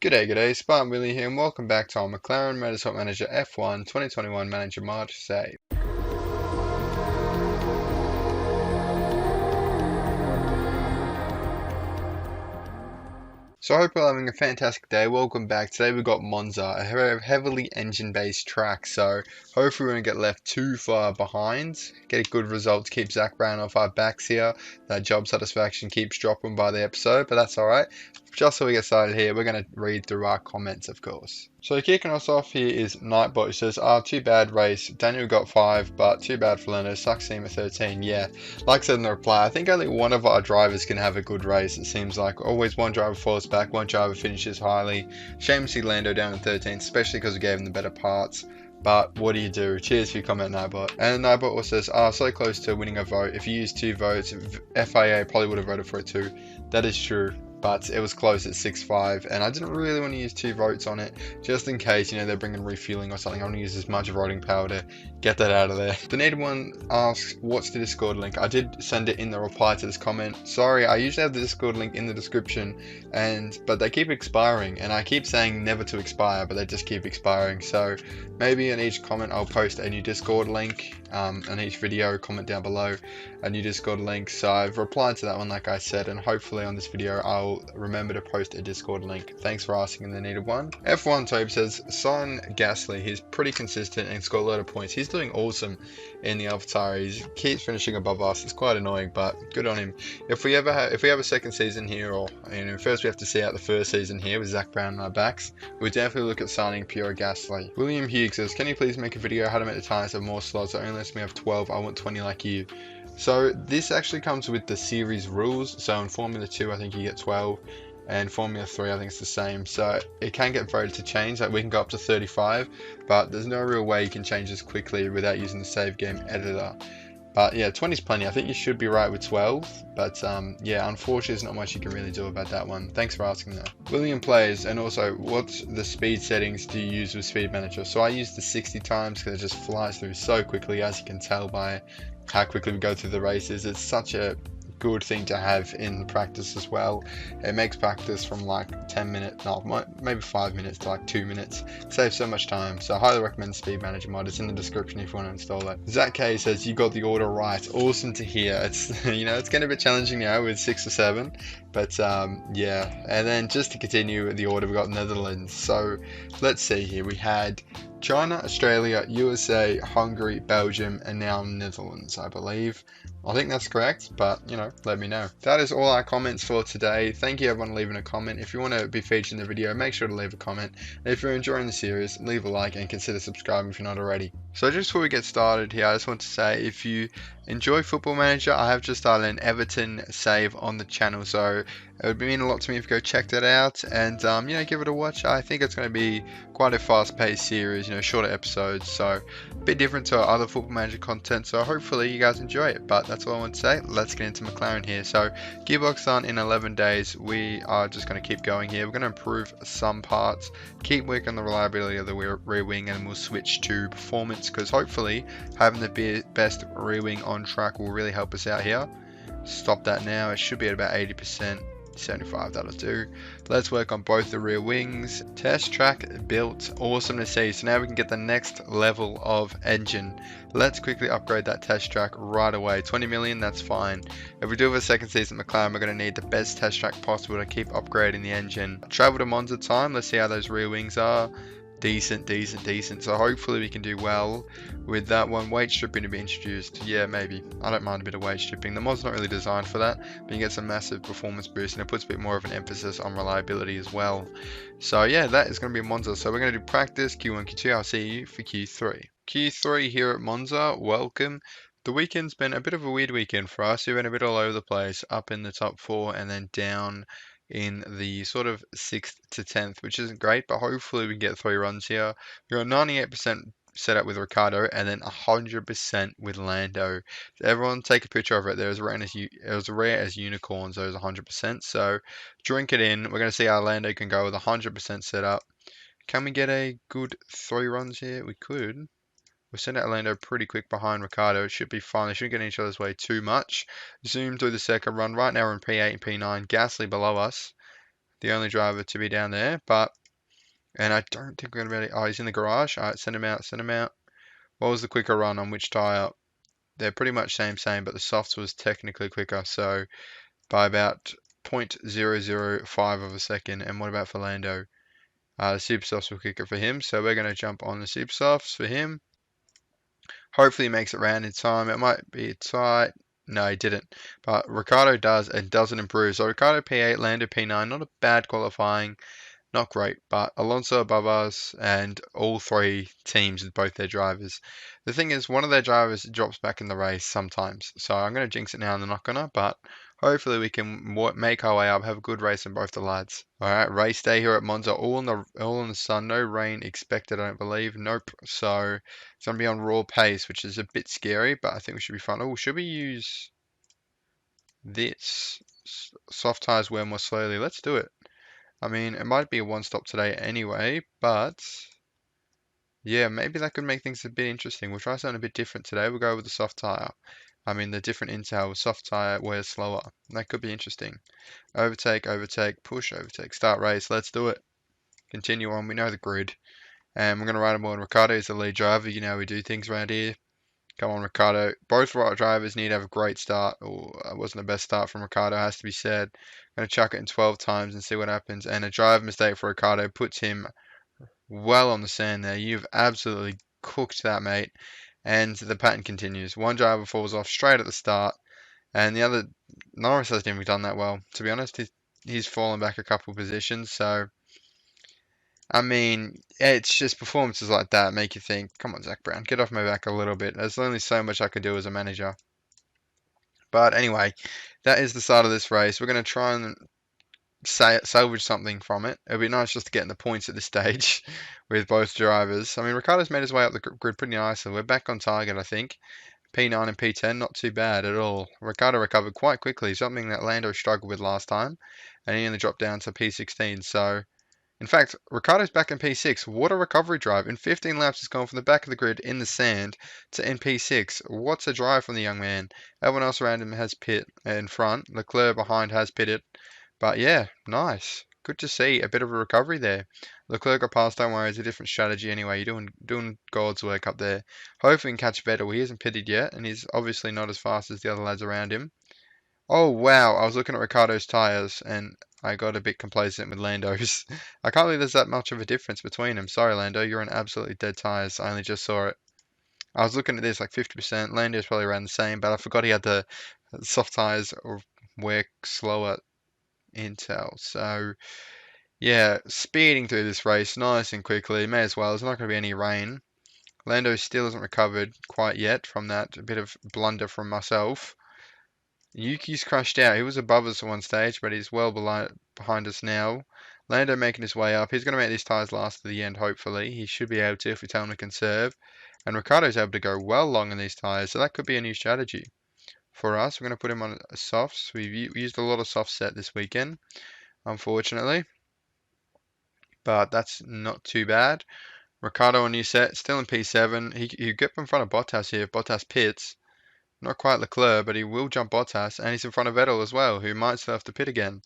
G'day, Spartan Willie here, and welcome back to our McLaren Motorsport Manager F1 2021 Manager Mod save. So I hope you're having a fantastic day. Welcome back. Today we've got Monza, a heavily engine-based track, so hopefully we won't get left too far behind. Get a good result to keep Zach Brown off our backs here. That job satisfaction keeps dropping by the episode, but that's alright. Just so we get started here, we're going to read through our comments, of course. So kicking us off here is Nightbot, who says, too bad race. Daniel got 5, but too bad for Lando. Sucks team at 13. Yeah, like I said in the reply, I think only one of our drivers can have a good race, it seems like. Always one driver falls back, one driver finishes highly. Shame to see Lando down in 13, especially because we gave him the better parts. But what do you do? Cheers for your comment, Nightbot. And Nightbot also says, so close to winning a vote. If you used 2 votes, FIA probably would have voted for it too. That is true. But it was close at 6-5, and I didn't really want to use 2 votes on it, just in case, they're bringing refueling or something. I want to use as much voting power to get that out of there. The needed one asks, what's the Discord link? I did send it in the reply to this comment. Sorry, I usually have the Discord link in the description, but they keep expiring, and I keep saying never to expire, but they just keep expiring. So maybe in each comment I'll post a new Discord link, on each video, comment down below a new Discord link. So I've replied to that one like I said, and hopefully on this video I'll remember to post a Discord link. Thanks for asking the needed one. F1 Tobe says, Son Gasly, he's pretty consistent and scored a lot of points. He's doing awesome in the AlphaTauri. He keeps finishing above us. It's quite annoying, but good on him. If we have a second season here, or first we have to see out the first season here with Zach Brown on our backs, we'll definitely look at signing pure Gasly. William Hughes says, can you please make a video how to make the tires have more slots? I only let me have 12. I want 20 like you. So this actually comes with the series rules. So in Formula 2 I think you get 12, and Formula 3 I think it's the same. So it can get voted to change, like we can go up to 35, but there's no real way you can change this quickly without using the save game editor. But yeah, 20 is plenty. I think you should be right with 12, but yeah, unfortunately there's not much you can really do about that one. Thanks for asking that. William plays, and also, what's the speed settings do you use with Speed Manager? So I use the 60 times because it just flies through so quickly, as you can tell by how quickly we go through the races. It's such a good thing to have in practice as well. It makes practice from like 10 minutes, no, maybe 5 minutes to like 2 minutes. Saves so much time. So I highly recommend Speed Manager Mod. It's in the description if you want to install it. Zach K says, you got the order right. Awesome to hear. It's it's getting a bit challenging now with 6 or 7, but yeah. And then just to continue the order, we got Netherlands. So let's see here. We had China, Australia, USA, Hungary, Belgium, and now Netherlands, I believe. I think that's correct, but let me know. That is all our comments for today. Thank you everyone leaving a comment. If you want to be featured in the video, make sure to leave a comment. And if you're enjoying the series, leave a like and consider subscribing if you're not already. So just before we get started here, I just want to say, if you enjoy Football Manager, I have just started an Everton save on the channel, so it would mean a lot to me if you go check that out and give it a watch. I think it's going to be quite a fast-paced series, shorter episodes, so a bit different to our other Football Manager content, so hopefully you guys enjoy it. But that's all I want to say. Let's get into McLaren here. So gearbox done in 11 days. We are just going to keep going here. We're going to improve some parts, keep working on the reliability of the rear wing, and we'll switch to performance, because hopefully having the best rear wing on track will really help us out here. Stop that now. It should be at about 80%. 75, that'll do. Let's work on both the rear wings. Test track built. Awesome to see. So now we can get the next level of engine. Let's quickly upgrade that test track right away. 20 million, that's fine. If we do have a second season at McLaren, we're going to need the best test track possible to keep upgrading the engine. Travel to Monza time. Let's see how those rear wings are. Decent. So hopefully we can do well with that one. Weight stripping to be introduced. Yeah, maybe. I don't mind a bit of weight stripping. The mod's not really designed for that, but you get some massive performance boost, and it puts a bit more of an emphasis on reliability as well. So yeah, that is going to be Monza. So we're going to do practice, Q1, Q2. I'll see you for Q3. Q3 here at Monza. Welcome. The weekend's been a bit of a weird weekend for us. We've been a bit all over the place, up in the top 4 and then down in the sort of 6th to 10th, which isn't great, but hopefully we can get 3 runs here. We got 98% set up with Ricardo and then 100% with Lando. So everyone take a picture of it. It was rare as unicorns, those 100%. So drink it in. We're going to see how Lando can go with 100% set up. Can we get a good 3 runs here? We could. We'll send out Lando pretty quick behind Ricardo. It should be fine. They shouldn't get in each other's way too much. Zoom through the second run. Right now we're in P8 and P9. Gasly below us. the only driver to be down there. And I don't think we're going to be able to, oh, he's in the garage. All right, send him out, send him out. What was the quicker run on which tyre? They're pretty much same, but the softs was technically quicker, so by about 0.005 of a second. And what about for Lando? The super softs were quicker for him, so we're going to jump on the super softs for him. Hopefully he makes it round in time. It might be tight. No, he didn't. But Ricciardo does and doesn't improve. So Ricciardo P8, Lando P9, not a bad qualifying. Not great, but Alonso above us and all three teams with both their drivers. The thing is, one of their drivers drops back in the race sometimes. So I'm going to jinx it now and they're not going to, but hopefully we can make our way up, have a good race in both the lads. Alright, race day here at Monza, all in the sun, no rain expected, I don't believe. Nope. So it's going to be on raw pace, which is a bit scary, but I think we should be fine. Oh, should we use this? Soft tires wear more slowly. Let's do it. I mean, it might be a one-stop today anyway, but yeah, maybe that could make things a bit interesting. We'll try something a bit different today. We'll go with the soft tire. I mean, the different intel, soft tire wears slower. That could be interesting. Overtake, overtake, push, overtake, start race. Let's do it. Continue on. We know the grid. And we're going to ride him on. Ricciardo is the lead driver. You know how we do things around here. Come on, Ricciardo. Both drivers need to have a great start. Oh, it wasn't the best start from Ricciardo, has to be said. I'm going to chuck it in 12 times and see what happens. And a drive mistake for Ricciardo puts him well on the sand there. You've absolutely cooked that, mate. And the pattern continues. One driver falls off straight at the start. And the other, Norris hasn't even done that well. To be honest, he's fallen back a couple of positions. So, I mean, it's just performances like that make you think, come on, Zach Brown, get off my back a little bit. There's only so much I can do as a manager. But anyway, that is the start of this race. We're going to try and salvage something from it. It'd be nice just to get in the points at this stage with both drivers. I mean, Ricciardo's made his way up the grid pretty nicely. We're back on target, I think. P9 and P10, not too bad at all. Ricciardo recovered quite quickly, something that Lando struggled with last time. And he only dropped down to P16, so... In fact, Ricciardo's back in P6. What a recovery drive. In 15 laps, he's gone from the back of the grid in the sand to in P6. What's a drive from the young man? Everyone else around him has pit in front. Leclerc behind has pitted. But yeah, nice. Good to see a bit of a recovery there. Leclerc got past, don't worry, it's a different strategy anyway. You're doing God's work up there. Hopefully we can catch Vettel. He hasn't pitted yet, and he's obviously not as fast as the other lads around him. Oh wow, I was looking at Ricciardo's tyres and I got a bit complacent with Lando's. I can't believe there's that much of a difference between them. Sorry Lando, you're on absolutely dead tyres. I only just saw it. I was looking at this like 50%. Lando's probably around the same, but I forgot he had the soft tyres or wear slower intel. So yeah, speeding through this race nice and quickly. May as well. There's not going to be any rain. Lando still hasn't recovered quite yet from that. A bit of blunder from myself. Yuki's crashed out. He was above us at one stage, but he's well behind us now. Lando making his way up. He's going to make these tyres last to the end, hopefully. He should be able to if we tell him to conserve. And Ricciardo's able to go well long in these tyres, so that could be a new strategy for us. We're going to put him on softs. We've used a lot of soft set this weekend, unfortunately. But that's not too bad. Ricciardo on new set, still in P7. He get in front of Bottas here if Bottas pits. Not quite Leclerc, but he will jump Bottas, and he's in front of Vettel as well, who might still have to pit again.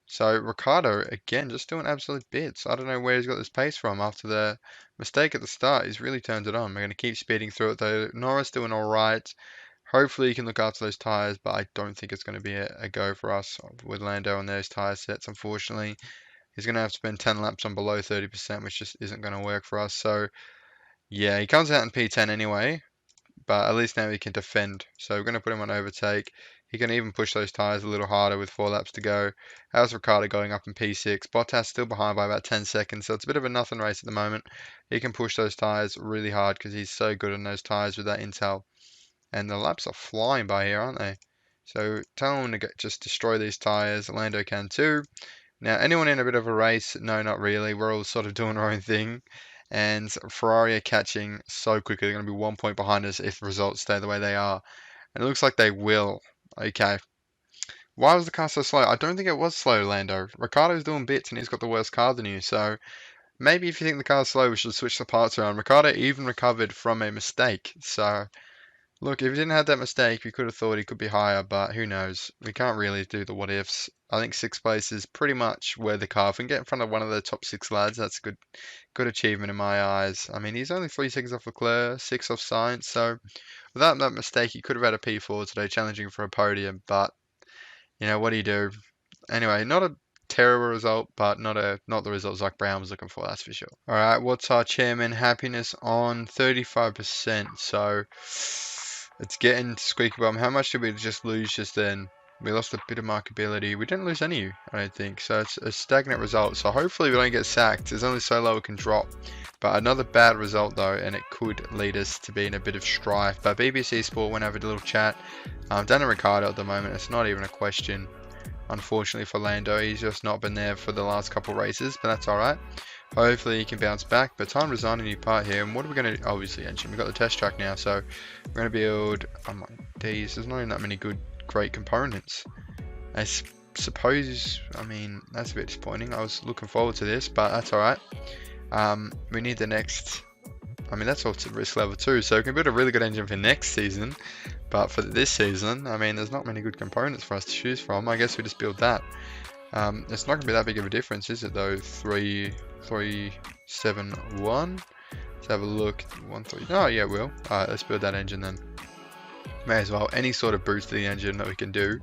So Ricciardo, again, just doing absolute bits. I don't know where he's got this pace from after the mistake at the start. He's really turned it on. We're going to keep speeding through it, though. Norris doing all right. Hopefully he can look after those tyres, but I don't think it's going to be a go for us with Lando on those tyre sets, unfortunately. He's going to have to spend 10 laps on below 30%, which just isn't going to work for us. So, yeah, he comes out in P10 anyway. But at least now he can defend. So we're going to put him on overtake. He can even push those tyres a little harder with 4 laps to go. How's Ricciardo going up in P6? Bottas still behind by about 10 seconds, so it's a bit of a nothing race at the moment. He can push those tyres really hard because he's so good on those tyres with that intel. And the laps are flying by here, aren't they? So tell him to just destroy these tyres. Lando can too. Now, anyone in a bit of a race? No, not really. We're all sort of doing our own thing. And Ferrari are catching so quickly. They're going to be 1 point behind us if the results stay the way they are. And it looks like they will. Okay. Why was the car so slow? I don't think it was slow, Lando. Ricciardo's doing bits and he's got the worst car than you. So maybe if you think the car's slow, we should switch the parts around. Ricciardo even recovered from a mistake. So Look, if he didn't have that mistake, we could have thought he could be higher, but who knows? We can't really do the what ifs. I think sixth place is pretty much where the car. If we can get in front of one of the top six lads, that's a good achievement in my eyes. I mean, he's only 3 seconds off Leclerc, 6 off Sainz, so without that mistake, he could have had a P4 today, challenging for a podium. But you know what do you do? Anyway, not a terrible result, but not the result Zach Brown was looking for, that's for sure. All right, what's our chairman happiness on? 35%. So it's getting squeaky bum. How much did we just lose just then? We lost a bit of markability. We didn't lose any, I don't think. So it's a stagnant result. So hopefully we don't get sacked. There's only so low it can drop. But another bad result though, and it could lead us to be in a bit of strife. But BBC Sport went over a little chat. Daniel Ricciardo at the moment, it's not even a question. Unfortunately for Lando, he's just not been there for the last couple races, but that's alright. Hopefully he can bounce back, but time to design a new part here. And what are we going to, obviously engine, we've got the test track now, so we're going to build, oh my days, there's not even that many great components. I suppose, I mean, that's a bit disappointing. I was looking forward to this, but that's alright. We need the next, I mean, that's all to risk level 2, so we can build a really good engine for next season. But for this season, I mean, there's not many good components for us to choose from. I guess we just build that. It's not going to be that big of a difference, is it though? 3, 3, 7, 1. Let's have a look. 1, 3. Oh, yeah, we'll. Alright, let's build that engine then. May as well. Any sort of boost to the engine that we can do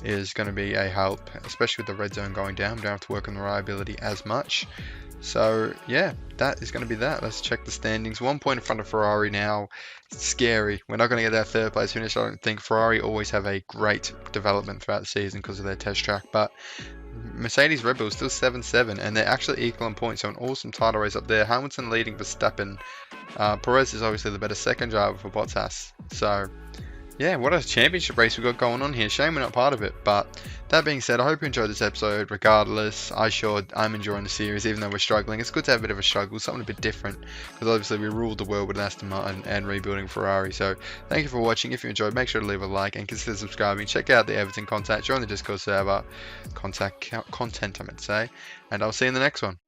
is going to be a help, especially with the red zone going down. We don't have to work on the reliability as much. So yeah, that is going to be that. Let's check the standings. 1 point in front of Ferrari now. It's scary. We're not going to get that third place finish. I don't think. Ferrari always have a great development throughout the season because of their test track. But Mercedes Red Bull is still 7-7, and they're actually equal in points. So an awesome title race up there. Hamilton leading Verstappen. Perez is obviously the better second driver for Bottas. So yeah, what a championship race we've got going on here. Shame we're not part of it. But that being said, I hope you enjoyed this episode. Regardless, I'm enjoying the series, even though we're struggling. It's good to have a bit of a struggle, something a bit different. Because obviously we ruled the world with Aston Martin and rebuilding Ferrari. So thank you for watching. If you enjoyed, make sure to leave a like and consider subscribing. Check out the Everton content. Join the Discord server. Content, I meant to say. And I'll see you in the next one.